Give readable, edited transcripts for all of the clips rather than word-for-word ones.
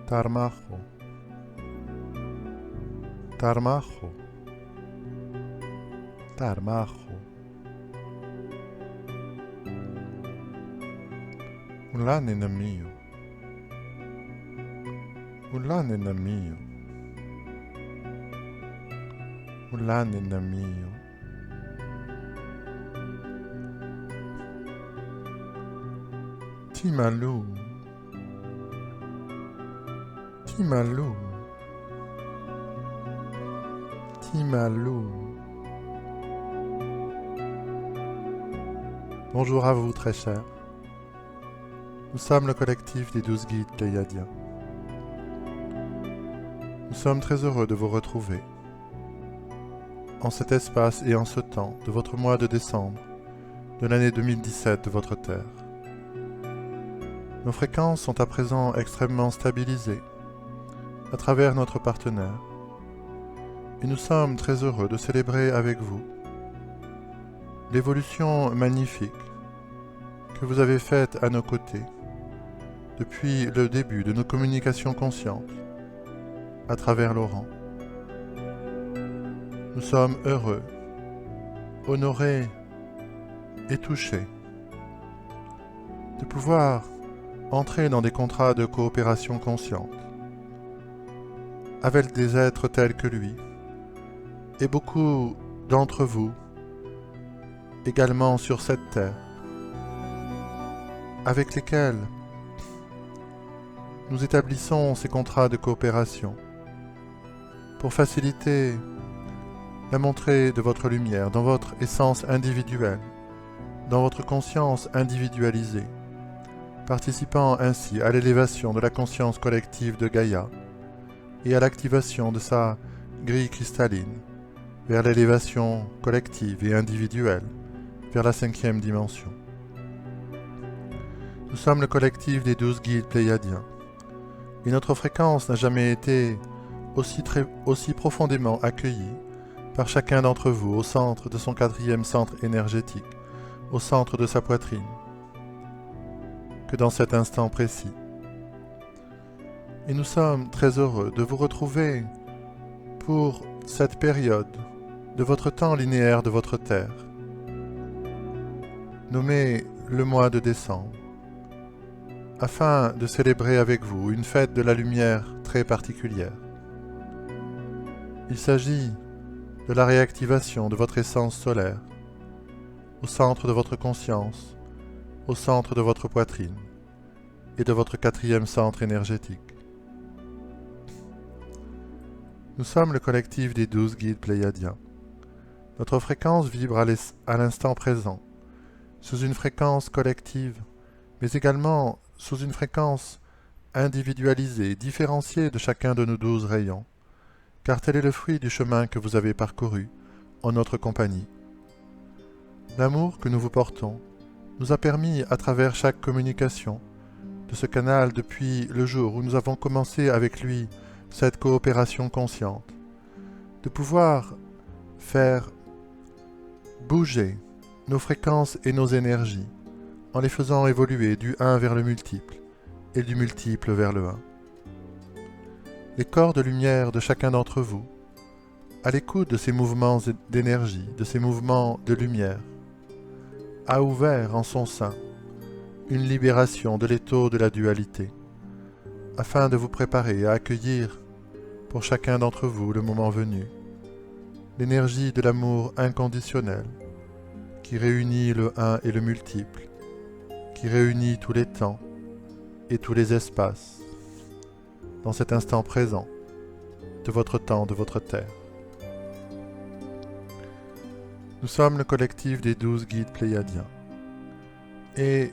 Tarmajo, Tarmajo, Tarmajo. Ulanina mio, Ulanina mio, Ulanina mio. Timalu, Timalu, Timalu. Bonjour à vous, très chers. Nous sommes le collectif des 12 guides pléiadiens. Nous sommes très heureux de vous retrouver en cet espace et en ce temps de votre mois de décembre de l'année 2017 de votre Terre. Nos fréquences sont à présent extrêmement stabilisées à travers notre partenaire et nous sommes très heureux de célébrer avec vous l'évolution magnifique que vous avez faite à nos côtés depuis le début de nos communications conscientes à travers l'Orient. Nous sommes heureux, honorés et touchés de pouvoir entrer dans des contrats de coopération consciente avec des êtres tels que lui et beaucoup d'entre vous également sur cette terre avec lesquels nous établissons ces contrats de coopération pour faciliter la montée de votre lumière dans votre essence individuelle, dans votre conscience individualisée, participant ainsi à l'élévation de la conscience collective de Gaïa et à l'activation de sa grille cristalline vers l'élévation collective et individuelle vers la 5e dimension. Nous sommes le collectif des 12 guides pléiadiens et notre fréquence n'a jamais été aussi profondément accueillie par chacun d'entre vous au centre de son 4e centre énergétique, au centre de sa poitrine, que dans cet instant précis. Et nous sommes très heureux de vous retrouver pour cette période de votre temps linéaire de votre Terre, nommée le mois de décembre, afin de célébrer avec vous une fête de la lumière très particulière. Il s'agit de la réactivation de votre essence solaire, au centre de votre conscience, au centre de votre poitrine et de votre 4e centre énergétique. Nous sommes le collectif des 12 guides pléiadiens. Notre fréquence vibre à l'instant présent, sous une fréquence collective, mais également sous une fréquence individualisée, différenciée de chacun de nos 12 rayons, car tel est le fruit du chemin que vous avez parcouru en notre compagnie. L'amour que nous vous portons nous a permis, à travers chaque communication de ce canal depuis le jour où nous avons commencé avec lui cette coopération consciente, de pouvoir faire bouger nos fréquences et nos énergies en les faisant évoluer du 1 vers le multiple et du multiple vers le 1. Les corps de lumière de chacun d'entre vous, à l'écoute de ces mouvements d'énergie, de ces mouvements de lumière, a ouvert en son sein une libération de l'étau de la dualité, afin de vous préparer à accueillir, pour chacun d'entre vous le moment venu, l'énergie de l'amour inconditionnel, qui réunit le 1 et le multiple, qui réunit tous les temps et tous les espaces, dans cet instant présent de votre temps, de votre terre. Nous sommes le collectif des 12 guides pléiadiens. Et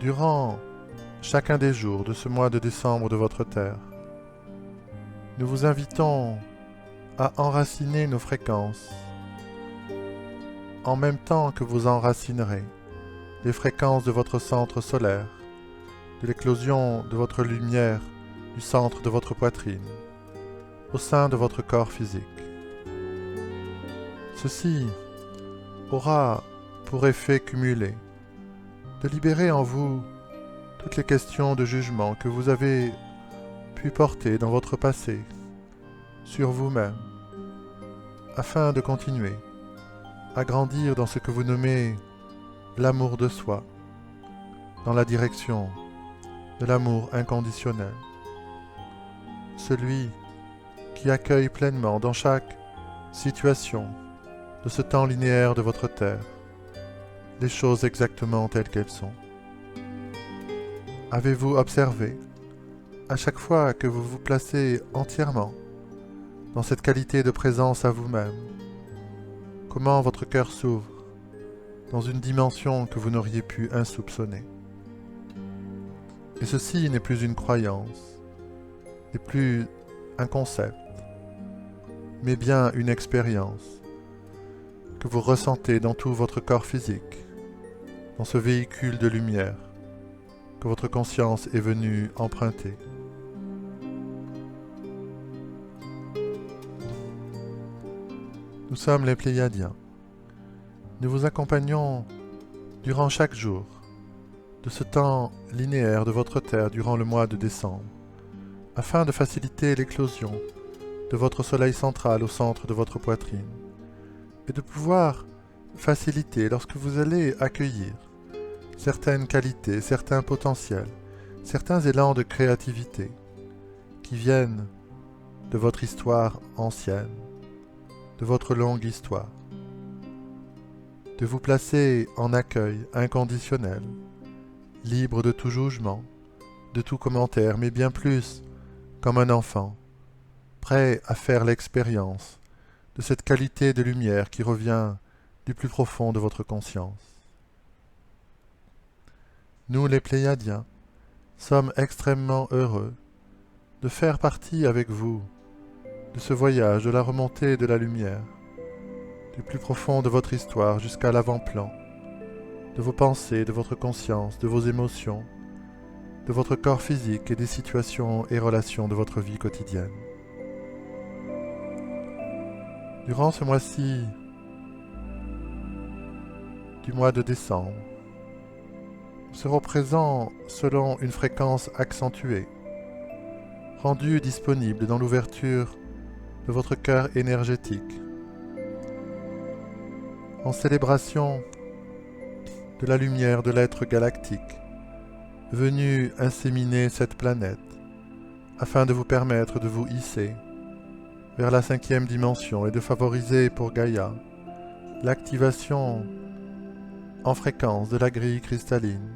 durant chacun des jours de ce mois de décembre de votre terre, nous vous invitons à enraciner nos fréquences en même temps que vous enracinerez les fréquences de votre centre solaire, de l'éclosion de votre lumière du centre de votre poitrine, au sein de votre corps physique. Ceci aura pour effet cumulé de libérer en vous toutes les questions de jugement que vous avez pu porter dans votre passé, sur vous-même, afin de continuer à grandir dans ce que vous nommez l'amour de soi, dans la direction de l'amour inconditionnel, celui qui accueille pleinement dans chaque situation de ce temps linéaire de votre terre les choses exactement telles qu'elles sont. Avez-vous observé, à chaque fois que vous vous placez entièrement dans cette qualité de présence à vous-même, comment votre cœur s'ouvre dans une dimension que vous n'auriez pu insoupçonner? Et ceci n'est plus une croyance, n'est plus un concept, mais bien une expérience que vous ressentez dans tout votre corps physique, dans ce véhicule de lumière que votre conscience est venue emprunter. Nous sommes les Pléiadiens. Nous vous accompagnons durant chaque jour de ce temps linéaire de votre Terre durant le mois de décembre, afin de faciliter l'éclosion de votre soleil central au centre de votre poitrine, et de pouvoir faciliter lorsque vous allez accueillir certaines qualités, certains potentiels, certains élans de créativité qui viennent de votre histoire ancienne, de votre longue histoire, de vous placer en accueil inconditionnel, libre de tout jugement, de tout commentaire, mais bien plus comme un enfant, prêt à faire l'expérience de cette qualité de lumière qui revient du plus profond de votre conscience. Nous, les Pléiadiens, sommes extrêmement heureux de faire partie avec vous de ce voyage de la remontée de la lumière, du plus profond de votre histoire jusqu'à l'avant-plan, de vos pensées, de votre conscience, de vos émotions, de votre corps physique et des situations et relations de votre vie quotidienne. Durant ce mois-ci du mois de décembre, nous serons présents selon une fréquence accentuée, rendue disponible dans l'ouverture de votre cœur énergétique, en célébration de la lumière de l'être galactique, venu inséminer cette planète, afin de vous permettre de vous hisser vers la 5e dimension et de favoriser pour Gaïa l'activation en fréquence de la grille cristalline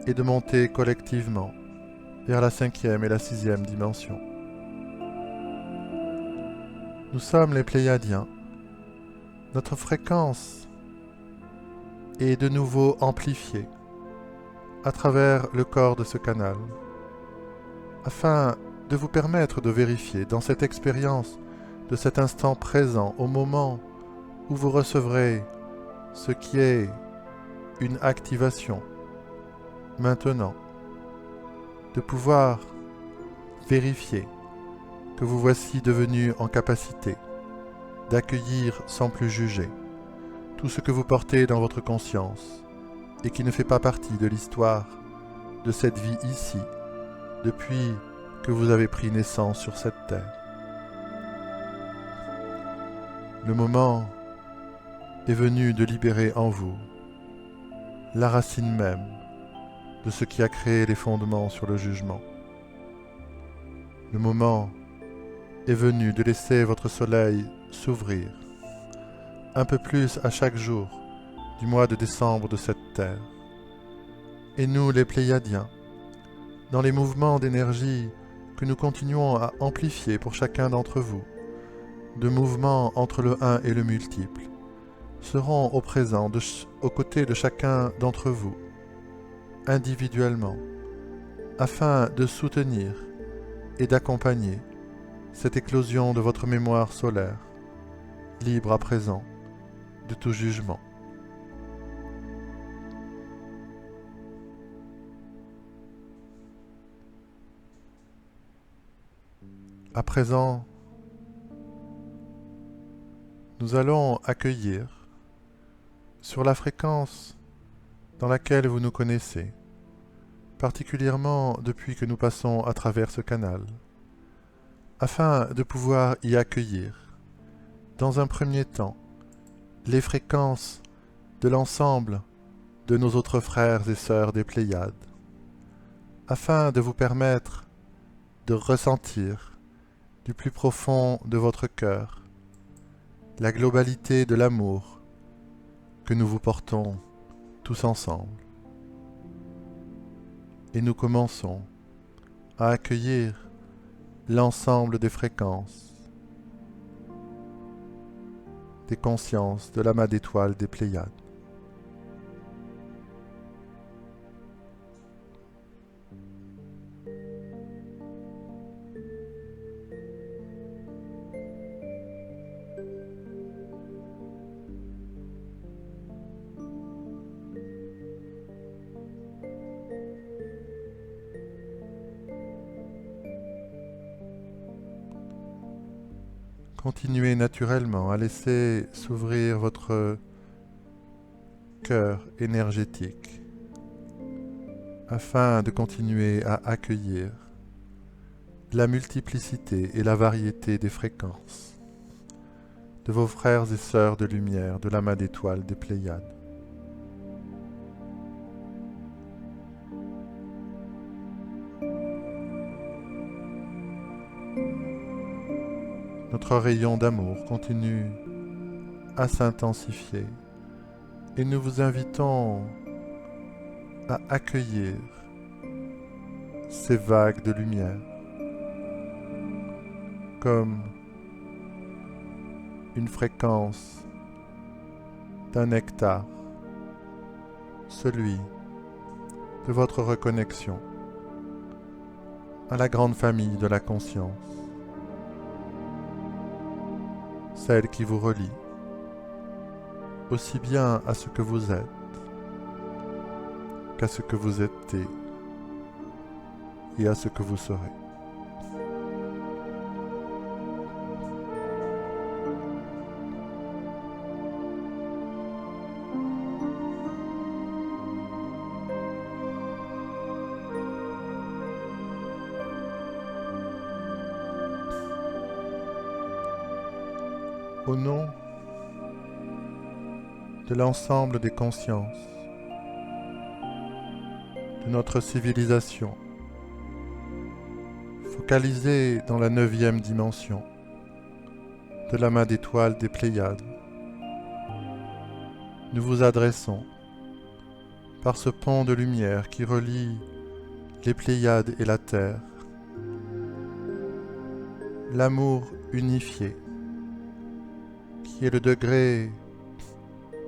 et de monter collectivement vers la 5e et la 6e dimension. Nous sommes les Pléiadiens. Notre fréquence est de nouveau amplifiée à travers le corps de ce canal, afin de vous permettre de vérifier dans cette expérience de cet instant présent, au moment où vous recevrez ce qui est une activation, maintenant, de pouvoir vérifier que vous voici devenu en capacité d'accueillir sans plus juger tout ce que vous portez dans votre conscience et qui ne fait pas partie de l'histoire de cette vie ici, depuis que vous avez pris naissance sur cette terre. Le moment est venu de libérer en vous la racine même de ce qui a créé les fondements sur le jugement. Le moment est venu de laisser votre soleil s'ouvrir un peu plus à chaque jour du mois de décembre de cette terre. Et nous, les Pléiadiens, dans les mouvements d'énergie que nous continuons à amplifier pour chacun d'entre vous, de mouvements entre le un et le multiple, seront au présent aux côtés de chacun d'entre vous, individuellement, afin de soutenir et d'accompagner cette éclosion de votre mémoire solaire, libre à présent de tout jugement. À présent, nous allons accueillir sur la fréquence dans laquelle vous nous connaissez, particulièrement depuis que nous passons à travers ce canal, afin de pouvoir y accueillir, dans un premier temps, les fréquences de l'ensemble de nos autres frères et sœurs des Pléiades, afin de vous permettre de ressentir du plus profond de votre cœur la globalité de l'amour que nous vous portons tous ensemble. Et nous commençons à accueillir l'ensemble des fréquences, des consciences de l'amas d'étoiles des Pléiades. Continuez naturellement à laisser s'ouvrir votre cœur énergétique afin de continuer à accueillir la multiplicité et la variété des fréquences de vos frères et sœurs de lumière de l'amas d'étoiles des Pléiades. Notre rayon d'amour continue à s'intensifier et nous vous invitons à accueillir ces vagues de lumière comme une fréquence d'un nectar, celui de votre reconnexion à la grande famille de la conscience, celle qui vous relie aussi bien à ce que vous êtes qu'à ce que vous êtes et à ce que vous serez. Au nom de l'ensemble des consciences de notre civilisation, focalisée dans la 9e dimension de l'amas d'étoiles des Pléiades, nous vous adressons, par ce pont de lumière qui relie les Pléiades et la Terre, l'amour unifié, qui est le degré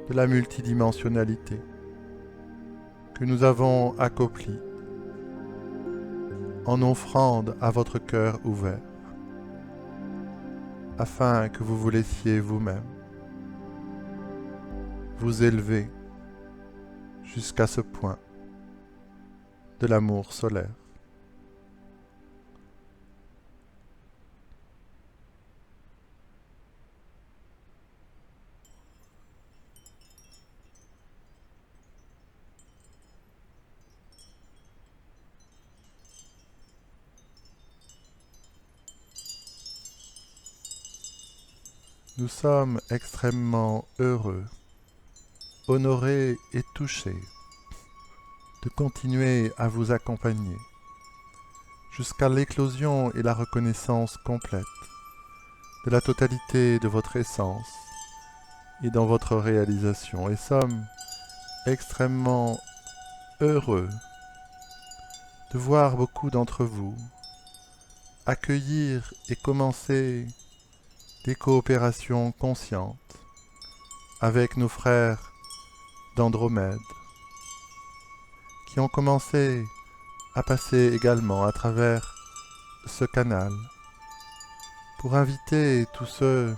de la multidimensionnalité que nous avons accompli en offrande à votre cœur ouvert, afin que vous vous laissiez vous-même vous élever jusqu'à ce point de l'amour solaire. Nous sommes extrêmement heureux, honorés et touchés de continuer à vous accompagner jusqu'à l'éclosion et la reconnaissance complète de la totalité de votre essence et dans votre réalisation, et sommes extrêmement heureux de voir beaucoup d'entre vous accueillir et commencer des coopérations conscientes avec nos frères d'Andromède, qui ont commencé à passer également à travers ce canal pour inviter tous ceux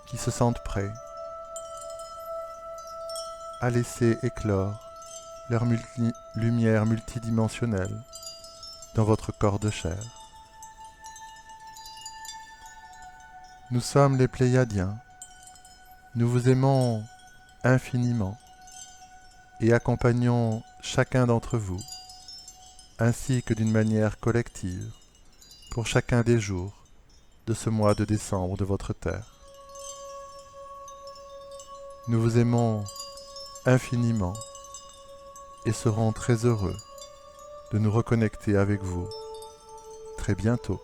qui se sentent prêts à laisser éclore leur lumière multidimensionnelle dans votre corps de chair. Nous sommes les Pléiadiens, nous vous aimons infiniment et accompagnons chacun d'entre vous ainsi que d'une manière collective, pour chacun des jours de ce mois de décembre de votre terre. Nous vous aimons infiniment et serons très heureux de nous reconnecter avec vous très bientôt.